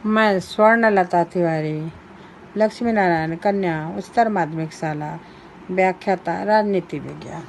मैं स्वर्णलता तिवारी, लक्ष्मी नारायण कन्या उच्चतर माध्यमिक शाला, व्याख्याता राजनीति विज्ञान।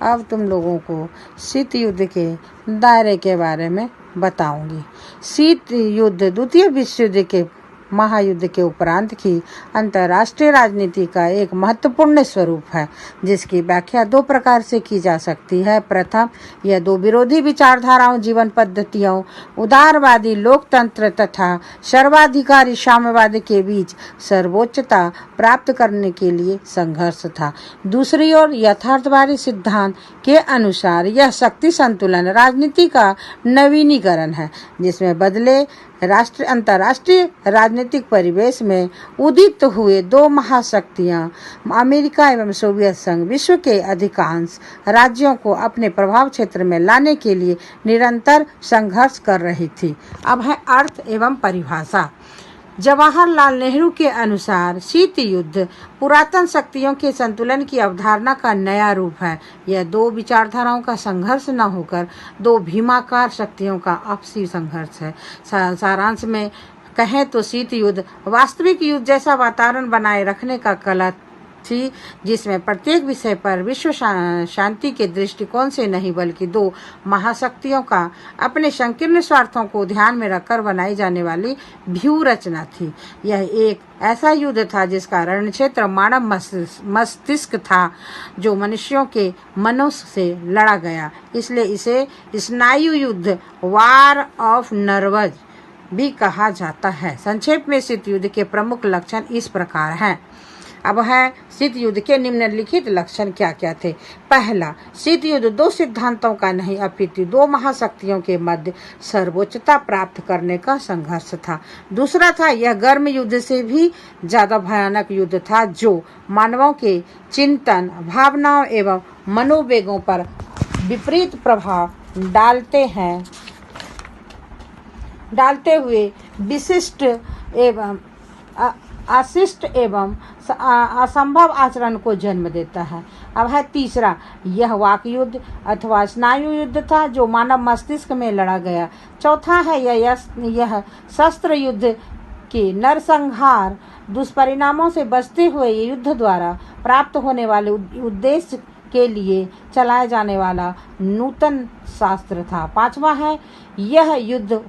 अब तुम लोगों को शीत युद्ध के दायरे के बारे में बताऊंगी। शीत युद्ध द्वितीय विश्व युद्ध के महायुद्ध के उपरांत की अंतर्राष्ट्रीय राजनीति का एक महत्वपूर्ण स्वरूप है, जिसकी व्याख्या दो प्रकार से की जा सकती है। प्रथम, यह दो विरोधी विचारधाराओं, जीवन पद्धतियों, उदारवादी लोकतंत्र तथा सर्वाधिकारी साम्यवाद के बीच सर्वोच्चता प्राप्त करने के लिए संघर्ष था। दूसरी ओर, यथार्थवादी सिद्धांत के अनुसार यह शक्ति संतुलन राजनीति का नवीनीकरण है, जिसमें बदले अंतर्राष्ट्रीय राजनीतिक परिवेश में उदित हुए दो महाशक्तियां अमेरिका एवं सोवियत संघ विश्व के अधिकांश राज्यों को अपने प्रभाव क्षेत्र में लाने के लिए निरंतर संघर्ष कर रही थी। अब है अर्थ एवं परिभाषा। जवाहरलाल नेहरू के अनुसार शीत युद्ध पुरातन शक्तियों के संतुलन की अवधारणा का नया रूप है। यह दो विचारधाराओं का संघर्ष न होकर दो भीमाकार शक्तियों का आपसी संघर्ष है। सारांश में कहें तो शीत युद्ध वास्तविक युद्ध जैसा वातावरण बनाए रखने का कला थी, जिसमें प्रत्येक विषय पर विश्व शांति के दृष्टिकोण से नहीं बल्कि दो महाशक्तियों का अपने संकीर्ण स्वार्थों को ध्यान में रखकर बनाई जाने वाली व्यूह रचना थी। यह एक ऐसा युद्ध था जिसका रणक्षेत्र मानव मस्तिष्क था, जो मनुष्यों के मनों से लड़ा गया। इसलिए इसे स्नायु युद्ध, वार ऑफ नर्वज भी कहा जाता है। संक्षेप में शीत युद्ध के प्रमुख लक्षण इस प्रकार हैं। अब है शीत युद्ध के निम्नलिखित लक्षण क्या क्या थे। पहला, शीत युद्ध दो सिद्धांतों का नहीं अपितु दो महाशक्तियों के मध्य सर्वोच्चता प्राप्त करने का संघर्ष था। दूसरा था, यह गर्म युद्ध से भी ज्यादा भयानक युद्ध था, जो मानवों के चिंतन, भावनाओं एवं मनोवेगों पर विपरीत प्रभाव डालते हुए विशिष्ट एवं अशिष्ट एवं असंभव आचरण को जन्म देता है। अब है तीसरा, यह वाक युद्ध अथवा स्नायु युद्ध था, जो मानव मस्तिष्क में लड़ा गया। चौथा है, यह शस्त्र युद्ध के नरसंहार दुष्परिणामों से बचते हुए युद्ध द्वारा प्राप्त होने वाले उद्देश्य के लिए चलाया जाने वाला नूतन शास्त्र था। पांचवा है, यह युद्ध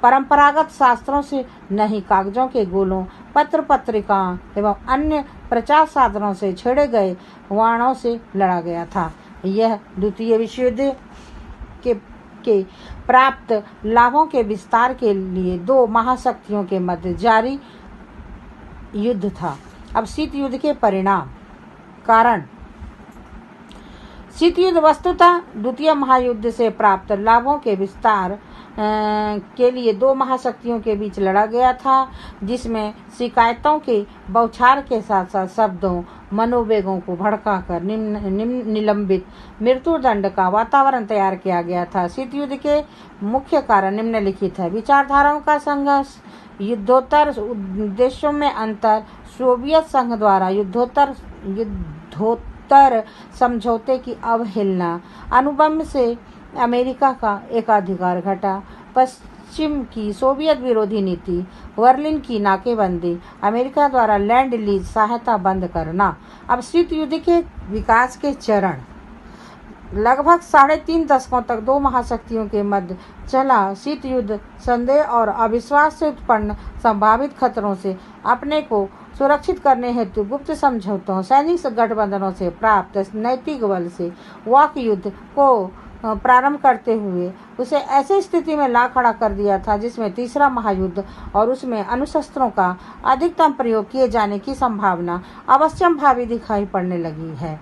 परंपरागत शास्त्रों से नहीं, कागजों के गोलों, पत्र पत्रिकाओं एवं अन्य प्रचार साधनों से छेड़े गए वाणों से लड़ा गया था। यह द्वितीय विश्व युद्ध के प्राप्त लाभों के विस्तार के लिए दो महाशक्तियों के मध्य जारी युद्ध था। अब शीत युद्ध के परिणाम कारण। शीत युद्ध वस्तुतः द्वितीय महायुद्ध से प्राप्त लाभों के विस्तार के लिए दो महाशक्तियों के बीच लड़ा गया था, जिसमें शिकायतों के बौछार के साथ साथ शब्दों, मनोवेगों को भड़काकर निलंबित मृत्युदंड का वातावरण तैयार किया गया था। शीत युद्ध के मुख्य कारण निम्नलिखित है। विचारधाराओं का संघर्ष, युद्धोत्तर उद्देश्यों में अंतर, सोवियत संघ द्वारा युद्धोत्तर समझौते की अवहेलना, अनुबंध से अमेरिका का एकाधिकार घटा, पश्चिम की सोवियत विरोधी नीति, बर्लिन की नाकेबंदी, अमेरिका द्वारा लैंड लीज सहायता बंद करना। अब शीत युद्ध के विकास के चरण। लगभग 3.5 दशकों तक दो महाशक्तियों के मध्य चला शीत युद्ध संदेह और अविश्वास से उत्पन्न संभावित खतरों से अपने को सुरक्षित करने हेतु गुप्त समझौतों, सैनिक गठबंधनों से प्राप्त नैतिक बल से वाक युद्ध को प्रारंभ करते हुए उसे ऐसी स्थिति में ला खड़ा कर दिया था, जिसमें तीसरा महायुद्ध और उसमें अणुशस्त्रों का अधिकतम प्रयोग किए जाने की संभावना अवश्यम भावी दिखाई पड़ने लगी है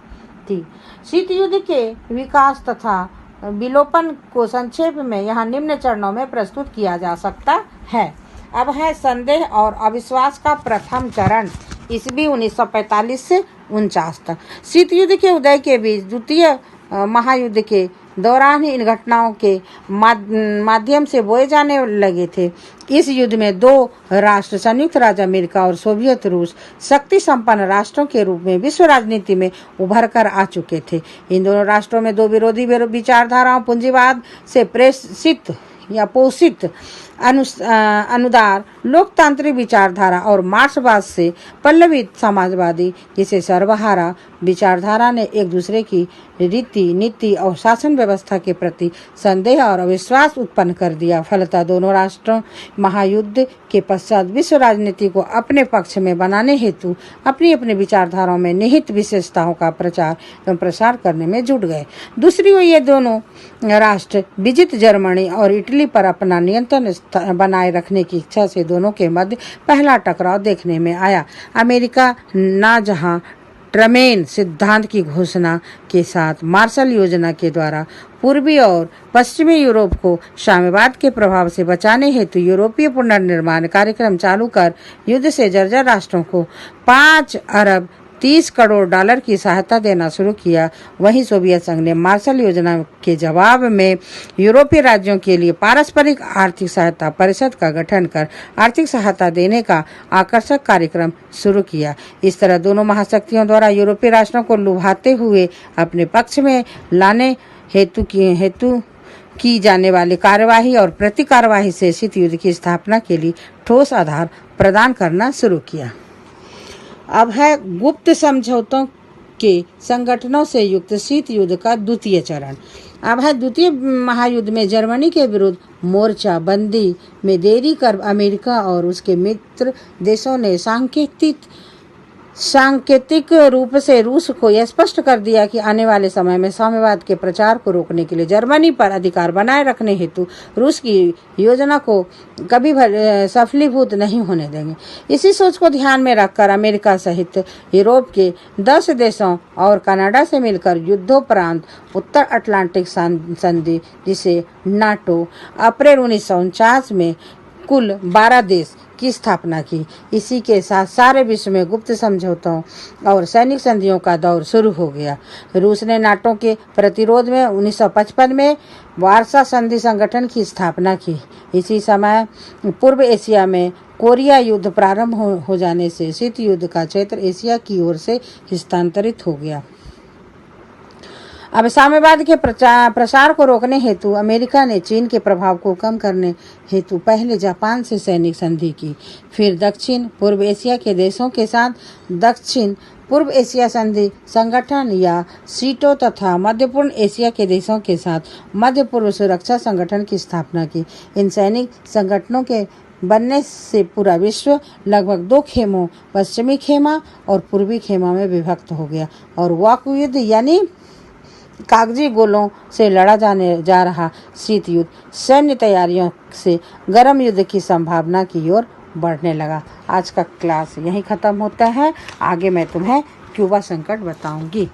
थी। शीत युद्ध के विकास तथा विलोपन को संक्षेप में यहाँ निम्न चरणों में प्रस्तुत किया जा सकता है। अब है संदेह और अविश्वास का प्रथम चरण, ईस्वी 1945 से 49 तक। शीत युद्ध के उदय के बीच द्वितीय महायुद्ध के दौरान ही इन घटनाओं के माध्यम से बोए जाने लगे थे। इस युद्ध में दो राष्ट्र, संयुक्त राज्य अमेरिका और सोवियत रूस, शक्ति संपन्न राष्ट्रों के रूप में विश्व राजनीति में उभर कर आ चुके थे। इन दोनों राष्ट्रों में दो विरोधी विचारधाराओं, पूंजीवाद से प्रेषित या पोषित अनुदार लोकतांत्रिक विचारधारा और मार्क्सवाद से पल्लवित समाजवादी जिसे सर्वहारा विचारधारा ने एक दूसरे की रीति नीति और शासन व्यवस्था के प्रति संदेह और अविश्वास उत्पन्न कर दिया। फलतः दोनों राष्ट्रों महायुद्ध के पश्चात विश्व राजनीति को अपने पक्ष में बनाने हेतु अपनी अपनी विचारधाराओं में निहित विशेषताओं का प्रचार एवं प्रसार करने में जुट गए। दूसरी ओर ये दोनों राष्ट्र विजित जर्मनी और इटली पर अपना नियंत्रण बनाए रखने की इच्छा से दोनों के मध्य पहला टकराव देखने में आया। अमेरिका ना जहां ट्रमेन सिद्धांत की घोषणा के साथ मार्शल योजना के द्वारा पूर्वी और पश्चिमी यूरोप को साम्यवाद के प्रभाव से बचाने हेतु यूरोपीय पुनर्निर्माण कार्यक्रम चालू कर युद्ध से जर्जर राष्ट्रों को 5 अरब 30 करोड़ डॉलर की सहायता देना शुरू किया, वहीं सोवियत संघ ने मार्शल योजना के जवाब में यूरोपीय राज्यों के लिए पारस्परिक आर्थिक सहायता परिषद का गठन कर आर्थिक सहायता देने का आकर्षक कार्यक्रम शुरू किया। इस तरह दोनों महाशक्तियों द्वारा यूरोपीय राष्ट्रों को लुभाते हुए अपने पक्ष में लाने हेतु की जाने वाली कार्यवाही और प्रति कार्यवाही से शीत युद्ध की स्थापना के लिए ठोस आधार प्रदान करना शुरू किया। अब है गुप्त समझौतों के संगठनों से युक्त शीत युद्ध का द्वितीय चरण। अब है द्वितीय महायुद्ध में जर्मनी के विरुद्ध मोर्चा बंदी में देरी कर अमेरिका और उसके मित्र देशों ने सांकेतिक रूप से रूस को यह स्पष्ट कर दिया कि आने वाले समय में साम्यवाद के प्रचार को रोकने के लिए जर्मनी पर अधिकार बनाए रखने हेतु रूस की योजना को कभी सफलीभूत नहीं होने देंगे। इसी सोच को ध्यान में रखकर अमेरिका सहित यूरोप के 10 देशों और कनाडा से मिलकर युद्धोपरांत उत्तर अटलांटिक संधि जिसे नाटो अप्रैल 1949 में कुल 12 देश की स्थापना की। इसी के साथ सारे विश्व में गुप्त समझौतों और सैनिक संधियों का दौर शुरू हो गया। रूस ने नाटो के प्रतिरोध में 1955 में वार्सा संधि संगठन की स्थापना की। इसी समय पूर्व एशिया में कोरिया युद्ध प्रारंभ हो जाने से शीत युद्ध का क्षेत्र एशिया की ओर से हस्तांतरित हो गया। अब साम्यवाद के प्रसार को रोकने हेतु अमेरिका ने चीन के प्रभाव को कम करने हेतु पहले जापान से सैनिक संधि की, फिर दक्षिण पूर्व एशिया के देशों के साथ दक्षिण पूर्व एशिया संधि संगठन या सीटो तथा मध्य पूर्व एशिया के देशों के साथ मध्य पूर्व सुरक्षा संगठन की स्थापना की। इन सैनिक संगठनों के बनने से पूरा विश्व लगभग 2 खेमों पश्चिमी खेमा और पूर्वी खेमा में विभक्त हो गया और वाक युद्ध यानी कागजी गोलों से लड़ा जा रहा शीत युद्ध सैन्य तैयारियों से गर्म युद्ध की संभावना की ओर बढ़ने लगा। आज का क्लास यहीं खत्म होता है। आगे मैं तुम्हें क्यूबा संकट बताऊंगी।